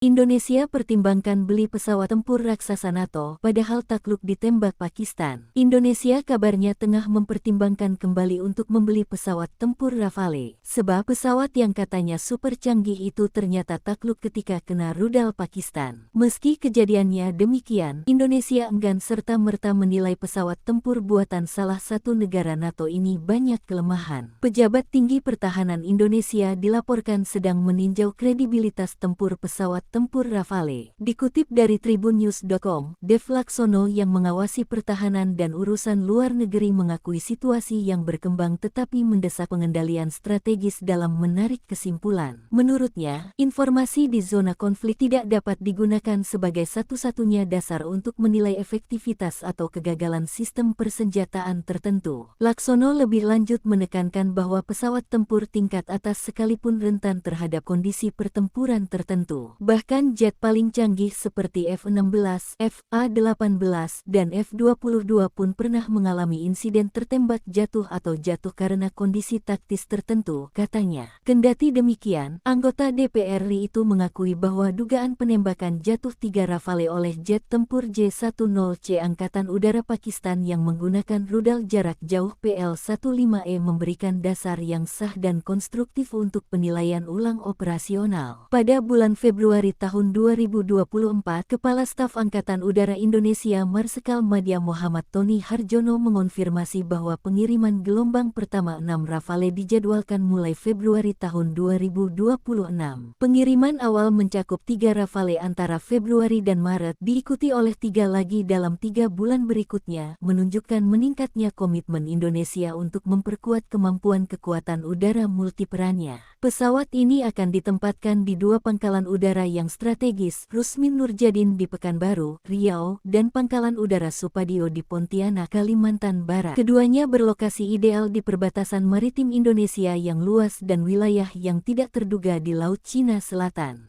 Indonesia pertimbangkan beli pesawat tempur raksasa NATO, padahal takluk ditembak Pakistan. Indonesia kabarnya tengah mempertimbangkan kembali untuk membeli pesawat tempur Rafale, sebab pesawat yang katanya super canggih itu ternyata takluk ketika kena rudal Pakistan. Meski kejadiannya demikian, Indonesia enggan serta-merta menilai pesawat tempur buatan salah satu negara NATO ini banyak kelemahan. Pejabat tinggi pertahanan Indonesia dilaporkan sedang meninjau kredibilitas tempur pesawat tempur Rafale. Dikutip dari tribunnews.com, Dev Laksono yang mengawasi pertahanan dan urusan luar negeri mengakui situasi yang berkembang tetapi mendesak pengendalian strategis dalam menarik kesimpulan. Menurutnya, informasi di zona konflik tidak dapat digunakan sebagai satu-satunya dasar untuk menilai efektivitas atau kegagalan sistem persenjataan tertentu. Laksono lebih lanjut menekankan bahwa pesawat tempur tingkat atas sekalipun rentan terhadap kondisi pertempuran tertentu. Bahkan jet paling canggih seperti F-16, F-A-18, dan F-22 pun pernah mengalami insiden tertembak jatuh atau jatuh karena kondisi taktis tertentu, katanya. Kendati demikian, anggota DPR RI itu mengakui bahwa dugaan penembakan jatuh 3 Rafale oleh jet tempur J-10C Angkatan Udara Pakistan yang menggunakan rudal jarak jauh PL-15E memberikan dasar yang sah dan konstruktif untuk penilaian ulang operasional. Pada bulan Februari tahun 2024, Kepala Staf Angkatan Udara Indonesia Marsikal Madya Muhammad Tony Harjono mengonfirmasi bahwa pengiriman gelombang pertama 6 Rafale dijadwalkan mulai Februari tahun 2026. Pengiriman awal mencakup 3 Rafale antara Februari dan Maret, diikuti oleh 3 lagi dalam 3 bulan berikutnya, menunjukkan meningkatnya komitmen Indonesia untuk memperkuat kemampuan kekuatan udara multiperannya. Pesawat ini akan ditempatkan di 2 pangkalan udara yang strategis, Rusmin Nurjadin di Pekanbaru, Riau, dan Pangkalan Udara Supadio di Pontianak, Kalimantan Barat. Keduanya berlokasi ideal di perbatasan maritim Indonesia yang luas dan wilayah yang tidak terduga di Laut Cina Selatan.